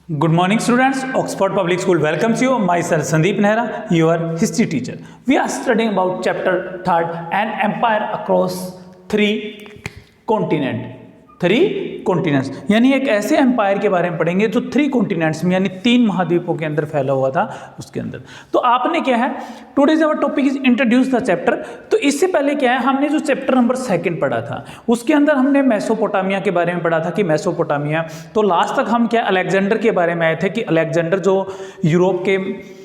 Good morning, students. Oxford Public School welcomes you. Myself Sandeep Nehra, your history teacher. We are studying about chapter 3rd, an empire across three continents यानी एक ऐसे empire के बारे में पढ़ेंगे जो 3 continents में यानी 3 महाद्वीपों के अंदर फैला हुआ था उसके अंदर। तो आपने क्या है, today's our topic is introduce the chapter. तो इससे पहले क्या है, हमने जो चैप्टर नंबर 2 पढ़ा था उसके अंदर हमने मेसोपोटामिया के बारे में पढ़ा था कि मेसोपोटामिया, तो लास्ट तक हम क्या अलेक्जेंडर के बारे में आए थे कि अलेक्जेंडर जो यूरोप के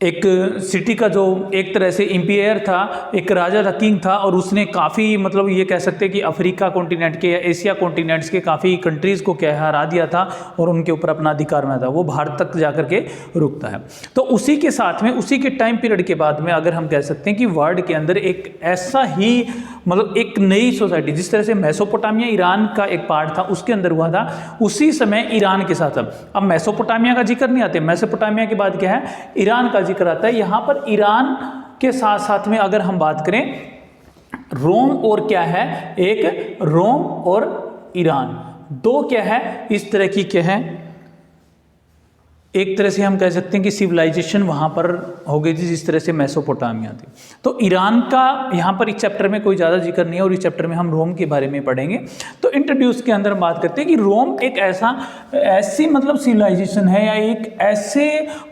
एक सिटी का जो एक तरह से इंपीरियर था, एक राजा था, किंग था, और उसने काफ़ी मतलब ये कह सकते हैं कि अफ्रीका कॉन्टिनेंट के या एशिया कॉन्टिनेंट्स के काफ़ी कंट्रीज़ को क्या हरा दिया था और उनके ऊपर अपना अधिकार में था, वो भारत तक जाकर के रुकता है। तो उसी के साथ में उसी के टाइम पीरियड के बाद में अगर हम कह सकते हैं कि वर्ल्ड के अंदर एक ऐसा ही मतलब एक नई सोसाइटी, जिस तरह से मेसोपोटामिया ईरान का एक पार्ट था उसके अंदर हुआ था, उसी समय ईरान के साथ अब मेसोपोटामिया का जिक्र नहीं आते, मेसोपोटामिया के बाद क्या है ईरान का जिक्र आता है। यहाँ पर ईरान के साथ साथ में अगर हम बात करें रोम और क्या है, एक रोम और ईरान, दो क्या है इस तरह की क्या है, एक तरह से हम कह सकते हैं कि सिविलाइजेशन वहाँ पर हो गई थी जिस तरह से मेसोपोटामिया थी। तो ईरान का यहाँ पर इस चैप्टर में कोई ज़्यादा जिक्र नहीं है और इस चैप्टर में हम रोम के बारे में पढ़ेंगे। तो इंट्रोड्यूस के अंदर हम बात करते हैं कि रोम एक ऐसी मतलब सिविलाइजेशन है या एक ऐसे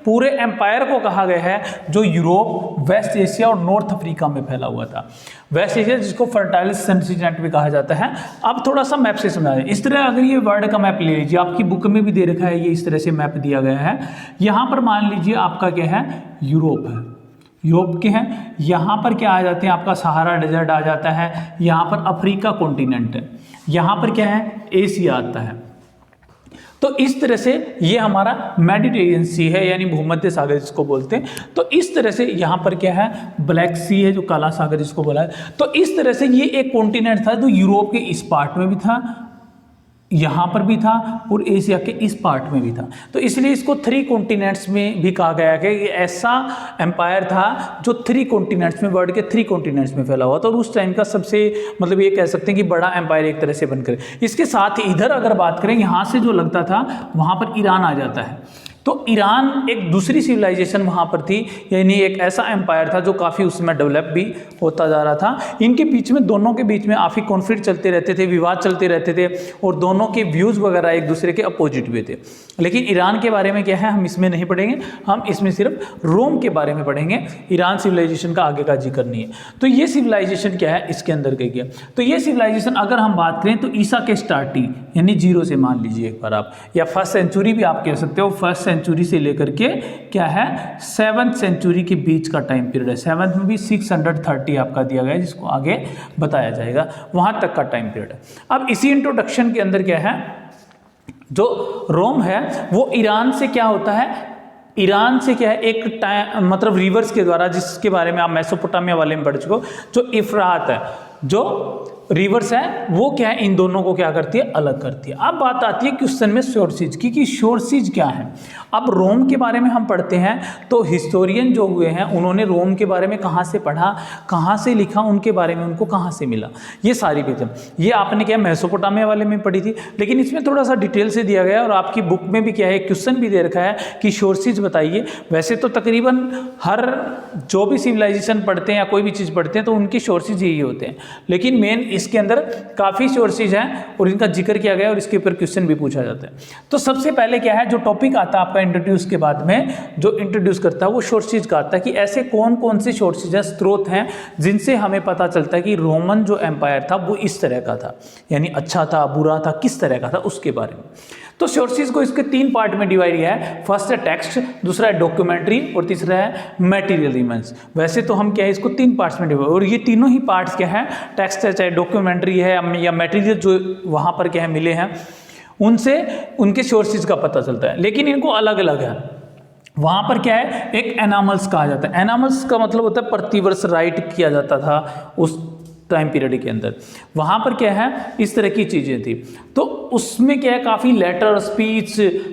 पूरे एम्पायर को कहा गया है जो यूरोप, वेस्ट एशिया और नॉर्थ अफ्रीका में फैला हुआ था। वेस्ट एशिया जिसको फर्टाइल कंटिनेंट भी कहा जाता है। अब थोड़ा सा मैप से समझा दें, इस तरह अगर ये वर्ल्ड का मैप ले लीजिए, आपकी बुक में भी दे रखा है, ये इस तरह से मैप दिया गया है। यहाँ पर मान लीजिए आपका क्या है, यूरोप है, यूरोप के हैं, यहाँ पर क्या आ जाते हैं आपका सहारा डेजर्ट आ जाता है, यहाँ पर अफ्रीका कॉन्टिनेंट है, यहाँ पर क्या है एशिया आता है। तो इस तरह से ये हमारा मेडिटेरियन सी है यानी भूमध्य सागर जिसको बोलते हैं। तो इस तरह से यहाँ पर क्या है ब्लैक सी है जो काला सागर जिसको बोला है। तो इस तरह से ये एक कॉन्टिनेंट था जो यूरोप के इस पार्ट में भी था, यहाँ पर भी था और एशिया के इस पार्ट में भी था। तो इसलिए इसको 3 कॉन्टिनेंट्स में भी कहा गया है कि ये ऐसा एम्पायर था जो 3 कॉन्टिनेंट्स में, वर्ल्ड के 3 कॉन्टिनेंट्स में फैला हुआ था और उस टाइम का सबसे मतलब ये कह सकते हैं कि बड़ा एम्पायर एक तरह से बनकर। इसके साथ ही इधर अगर बात करें, यहाँ से जो लगता था वहाँ पर ईरान आ जाता है। तो ईरान एक दूसरी सिविलाइजेशन वहाँ पर थी, यानी एक ऐसा एम्पायर था जो काफ़ी उस समय डेवलप भी होता जा रहा था। इनके बीच में, दोनों के बीच में काफ़ी कॉन्फ्लिक्ट चलते रहते थे, विवाद चलते रहते थे और दोनों के व्यूज़ वगैरह एक दूसरे के अपोजिट भी थे। लेकिन ईरान के बारे में क्या है हम इसमें नहीं पढ़ेंगे, हम इसमें सिर्फ रोम के बारे में पढ़ेंगे। ईरान सिविलाइजेशन का आगे का जिक्र नहीं है। तो ये सिविलाइजेशन क्या है इसके अंदर क्या किया, तो ये सिविलाइजेशन अगर हम बात करें तो ईसा के स्टार्टिंग यानी 0 से मान लीजिए एक बार आप, या 1st सेंचुरी भी आप कह सकते हो, 1st सेंचुरी से लेकर के क्या है 7th सेंचुरी के बीच का टाइम पीरियड है। 7th में भी 630 आपका दिया गया है जिसको आगे बताया जाएगा, वहां तक का टाइम पीरियड है। अब इसी इंट्रोडक्शन के अंदर क्या है, जो रोम है वो ईरान से क्या होता है, ईरान से क्या है एक टाइम मतलब रिवर्स के द्वारा, जिसके बारे में आप मेसोपोटामिया वाले में पढ़ चुके हो, जो इफ्रात है, जो रिवर्स है वो क्या है इन दोनों को क्या करती है, अलग करती है। अब बात आती है क्वेश्चन में सोर्सेज की कि सोर्सेज क्या है। अब रोम के बारे में हम पढ़ते हैं तो हिस्टोरियन जो हुए हैं उन्होंने रोम के बारे में कहाँ से पढ़ा, कहाँ से लिखा, उनके बारे में उनको कहाँ से मिला, ये सारी बातें ये आपने क्या मेसोपोटामिया वाले में पढ़ी थी, लेकिन इसमें थोड़ा सा डिटेल से दिया गया है और आपकी बुक में भी क्या है क्वेश्चन भी दे रखा है कि सोर्सेज बताइए। वैसे तो तकरीबन हर जो भी सिविलाइजेशन पढ़ते हैं या कोई भी चीज़ पढ़ते हैं तो उनके सोर्सेज यही होते हैं, लेकिन मेन इसके अंदर काफ़ी सोर्सेज हैं और इनका जिक्र किया गया और इसके ऊपर क्वेश्चन भी पूछा जाता है। तो सबसे पहले क्या है, जो टॉपिक आता है आपका इंट्रोड्यूस के बाद में, जो इंट्रोड्यूस करता है वो सोर्सेज का आता है कि ऐसे कौन कौन से सोर्सेज हैं, स्रोत हैं जिनसे हमें पता चलता है कि रोमन जो एम्पायर था वो इस तरह का था, यानी अच्छा था, बुरा था, किस तरह का था उसके बारे में। तो सोर्सेज को इसके 3 पार्ट में डिवाइड किया है। फर्स्ट है टेक्स्ट, दूसरा है डॉक्यूमेंट्री और तीसरा है मटेरियल इमेज। वैसे तो हम क्या है इसको 3 पार्ट्स में डिवाइड, और ये तीनों ही पार्ट्स क्या है, टेक्स्ट है चाहे डॉक्यूमेंट्री है या मटेरियल जो वहाँ पर क्या है मिले हैं, उनसे उनके सोर्सेज का पता चलता है, लेकिन इनको अलग अलग है। वहाँ पर क्या है एक एनामल्स कहा जाता है, एनामल्स का मतलब होता है प्रतिवर्ष राइट किया जाता था उस टाइम पीरियड के अंदर। वहाँ पर क्या है इस तरह की चीज़ें थी। तो उसमें क्या है काफ़ी लेटर, स्पीच,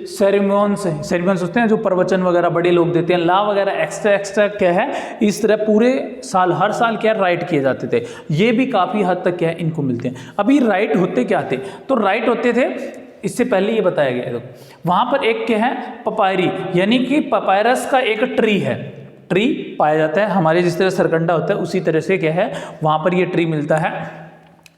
सेरेमोन्स होते हैं जो प्रवचन वगैरह बड़े लोग देते हैं, ला वगैरह एक्स्ट्रा क्या है इस तरह पूरे साल हर साल क्या राइट किए जाते थे। ये भी काफ़ी हद तक क्या है इनको मिलते हैं। अभी राइट होते क्या थे, तो राइट होते थे इससे पहले ये बताया गया है। वहाँ पर एक क्या है, पपायरी, यानी कि पपायरस का एक ट्री है, ट्री पाया जाता है हमारे जिस तरह सरकंडा होता है उसी तरह से क्या है वहाँ पर ये ट्री मिलता है।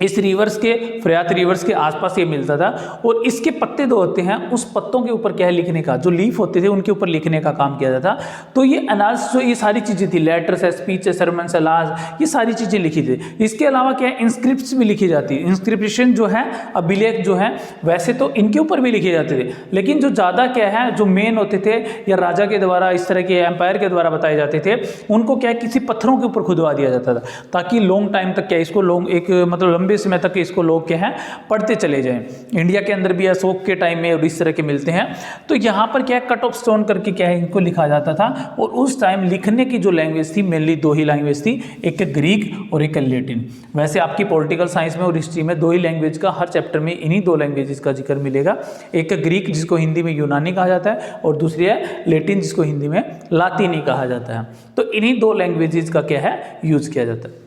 इस रिवर्स के, फ्रयात रिवर्स के आसपास ये मिलता था। और इसके पत्ते जो होते हैं उस पत्तों के ऊपर क्या है लिखने का, जो लीफ होते थे उनके ऊपर लिखने का काम किया जाता। तो ये एनालिसिस जो ये सारी चीज़ें थी, लेटर्स है, स्पीच है, सरमन सलाज, ये सारी चीज़ें लिखी थी। इसके अलावा क्या है, इंस्क्रिप्ट्स भी लिखी जाती है। इंस्क्रिप्शन जो है, अभिलेख जो है, वैसे तो इनके ऊपर भी लिखे जाते थे, लेकिन जो ज़्यादा क्या है, जो मेन होते थे या राजा के द्वारा, इस तरह के एम्पायर के द्वारा बताए जाते थे, उनको क्या है किसी पत्थरों के ऊपर खुदवा दिया जाता था, ताकि लॉन्ग टाइम तक क्या इसको लोग एक मतलब लंबे समय तक इसको लोग क्या है पढ़ते चले जाएं। इंडिया के अंदर भी अशोक के टाइम में और इस तरह के मिलते हैं। तो यहाँ पर क्या है, कट ऑफ स्टोन करके क्या है इनको लिखा जाता था। और उस टाइम लिखने की जो लैंग्वेज थी, मेनली दो ही लैंग्वेज थी, एक ग्रीक और एक लैटिन। वैसे आपकी पॉलिटिकल साइंस में और हिस्ट्री में दो ही लैंग्वेज का हर चैप्टर में इन्हीं दो लैंग्वेजेस का जिक्र मिलेगा। एक ग्रीक जिसको हिंदी में यूनानी कहा जाता है, और दूसरी है लैटिन जिसको हिंदी में लातीनी कहा जाता है। तो इन्हीं दो लैंग्वेजेस का क्या है यूज किया जाता है।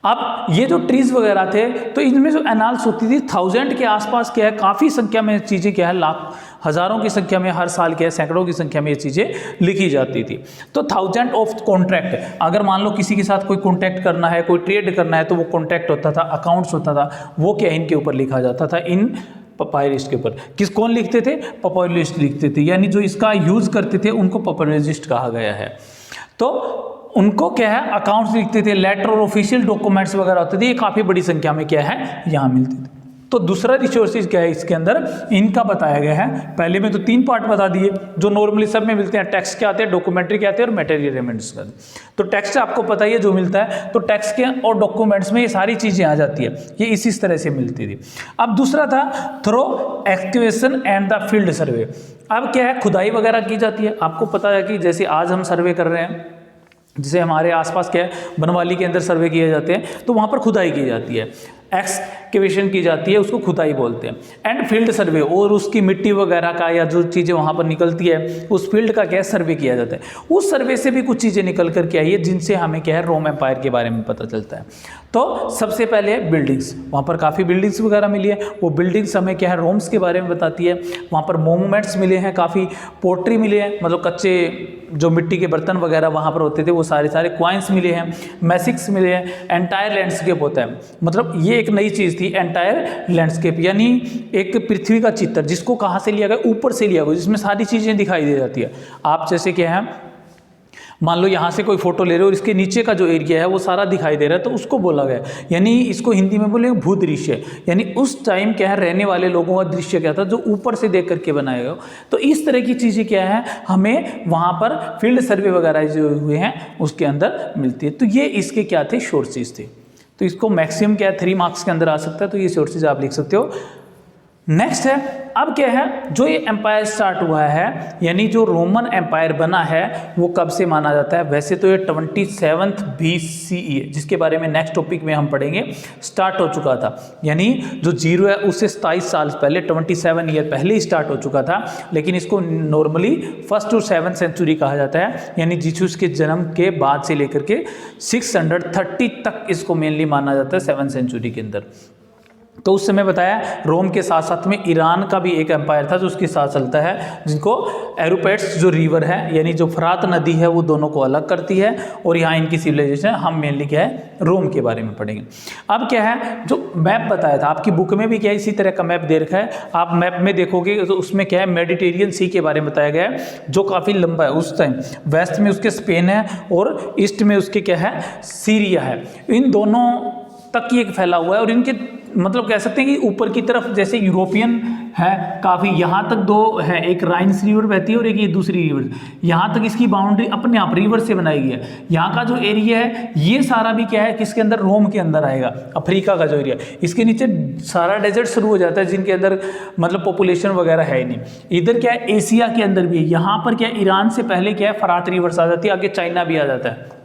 अब ये जो ट्रीज वगैरह थे, तो इनमें जो एनालिसिस होती थी 1000 के आसपास क्या है, काफ़ी संख्या में चीज़ें क्या है, लाख हज़ारों की संख्या में हर साल क्या है, सैकड़ों की संख्या में ये चीज़ें लिखी जाती थी। तो 1000 ऑफ कॉन्ट्रैक्ट, अगर मान लो किसी के साथ कोई कॉन्टैक्ट करना है, कोई ट्रेड करना है, तो वो कॉन्ट्रैक्ट होता था, अकाउंट्स होता था, वो क्या इनके ऊपर लिखा जाता था, इन पपायरिस्ट के ऊपर। कौन लिखते थे, पपायरिस्ट लिखते थे, यानी जो इसका यूज़ करते थे उनको पपायरिस्ट कहा गया है। तो उनको क्या है अकाउंट्स लिखते थे, लेटर और ऑफिशियल डॉक्यूमेंट्स वगैरह होते थे, ये काफ़ी बड़ी संख्या में क्या है यहाँ मिलते थे। तो दूसरा रिसोर्सेज क्या है इसके अंदर, इनका बताया गया है। पहले में तो 3 पार्ट बता दिए जो नॉर्मली सब में मिलते हैं, टेक्स्ट क्या आते हैं, डॉक्यूमेंट्री क्या आते हैं और मटेरियल एलिमेंट्स का। तो टेक्स्ट आपको पता ही है जो मिलता है, तो टेक्स्ट के और डॉक्यूमेंट्स में ये सारी चीज़ें आ जाती है, ये इसी तरह से मिलती थी। अब दूसरा था through excavation and the field survey. अब क्या है, खुदाई वगैरह की जाती है। आपको पता है कि जैसे आज हम सर्वे कर रहे हैं, जैसे हमारे आसपास क्या है बनवाली के अंदर सर्वे किए जाते हैं, तो वहाँ पर खुदाई की जाती है, एक्सकेवेशन की जाती है, उसको खुदाई बोलते हैं। एंड फील्ड सर्वे, और उसकी मिट्टी वगैरह का या जो चीज़ें वहाँ पर निकलती है उस फील्ड का क्या सर्वे किया जाता है। उस सर्वे से भी कुछ चीज़ें निकल कर के आई है जिनसे हमें क्या है रोम एम्पायर के बारे में पता चलता है। तो सबसे पहले बिल्डिंग्स, वहाँ पर काफ़ी बिल्डिंग्स वगैरह मिली है, वो बिल्डिंग्स हमें क्या है रोम्स के बारे में बताती है। वहाँ पर मोनूमेंट्स मिले हैं, काफ़ी पोट्री मिले हैं, मतलब कच्चे जो मिट्टी के बर्तन वगैरह वहाँ पर होते थे वो सारे क्वाइंस मिले हैं, मैसिक्स मिले हैं, एंटायर लैंडस्केप होता है, मतलब ये एक नई चीज़ थी एंटायर लैंडस्केप, यानी एक पृथ्वी का चित्र जिसको कहाँ से लिया गया, ऊपर से लिया गया, जिसमें सारी चीज़ें दिखाई दे जाती है। आप जैसे क्या है मान लो यहाँ से कोई फोटो ले रहे हो और इसके नीचे का जो एरिया है वो सारा दिखाई दे रहा है, तो उसको बोला गया, यानी इसको हिंदी में बोले भूदृश्य, यानी उस टाइम क्या है रहने वाले लोगों का दृश्य क्या था जो ऊपर से देख करके बनाया गया। तो इस तरह की चीज़ें क्या है हमें वहाँ पर फील्ड सर्वे वगैरह जो हुए हैं उसके अंदर मिलती है। तो ये इसके क्या थे, सोर्सेज थे। तो इसको मैक्सिमम क्या है 3 मार्क्स के अंदर आ सकता है, तो ये सोर्सेज आप लिख सकते हो। नेक्स्ट है, अब क्या है, जो ये एम्पायर स्टार्ट हुआ है, यानी जो रोमन एम्पायर बना है वो कब से माना जाता है। वैसे तो ये 27th BCE जिसके बारे में नेक्स्ट टॉपिक में हम पढ़ेंगे स्टार्ट हो चुका था, यानी जो 0 है उससे 27 साल पहले 27 ईयर पहले ही स्टार्ट हो चुका था। लेकिन इसको normally 1st to 7th century कहा जाता है, यानी जीसस के जन्म के बाद से लेकर के 630 तक इसको मेनली माना जाता है 7th सेंचुरी के अंदर। तो उस समय बताया रोम के साथ साथ में ईरान का भी एक एम्पायर था जो उसके साथ चलता है, जिनको एरोपेट्स जो रिवर है यानी जो फरात नदी है वो दोनों को अलग करती है, और यहाँ इनकी सिविलाइजेशन हम मेनली क्या है रोम के बारे में पढ़ेंगे। अब क्या है, जो मैप बताया था आपकी बुक में भी क्या है इसी तरह का मैप दे रखा है, आप मैप में देखोगे तो उसमें क्या है मेडिटेरियन सी के बारे में बताया गया है जो काफ़ी लंबा है। उस टाइम वेस्ट में उसके स्पेन है और ईस्ट में उसके क्या है सीरिया है, इन दोनों तक ये फैला हुआ है। और इनके मतलब कह सकते हैं कि ऊपर की तरफ जैसे यूरोपियन है काफ़ी, यहाँ तक 2 है, एक राइन्स रिवर बहती है और एक ये दूसरी रिवर, यहाँ तक इसकी बाउंड्री अपने आप रिवर से बनाई गई है। यहाँ का जो एरिया है ये सारा भी क्या है किसके अंदर, रोम के अंदर आएगा। अफ्रीका का जो एरिया, इसके नीचे सारा डेजर्ट शुरू हो जाता है जिनके अंदर मतलब पॉपुलेशन वगैरह है ही नहीं। इधर क्या है एशिया के अंदर भी है, यहाँ पर क्या ईरान से पहले क्या है फरात रिवर्स आ जाती है, आगे चाइना भी आ जाता है।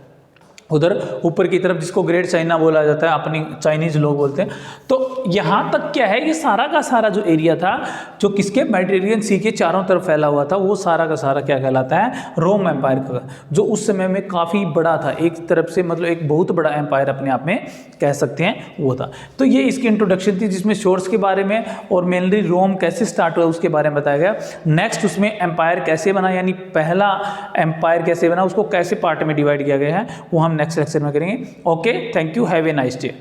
उधर ऊपर की तरफ जिसको ग्रेट चाइना बोला जाता है, अपनी चाइनीज लोग बोलते हैं। तो यहाँ तक क्या है, ये सारा का सारा जो एरिया था जो किसके मेडिटेरियन सी के चारों तरफ फैला हुआ था, वो सारा का सारा क्या कहलाता है, रोम एम्पायर का, जो उस समय में काफ़ी बड़ा था, एक तरफ से मतलब एक बहुत बड़ा एम्पायर अपने आप में कह सकते हैं वो था। तो ये इसकी इंट्रोडक्शन थी जिसमें सोर्स के बारे में और मेनली रोम कैसे स्टार्ट हुआ उसके बारे में बताया गया। नेक्स्ट उसमें एम्पायर कैसे बना, यानी पहला एम्पायर कैसे बना, उसको कैसे पार्ट में डिवाइड किया गया है, वो हम नेक्स्ट लेक्चर में करेंगे। Okay, thank you, have a nice day.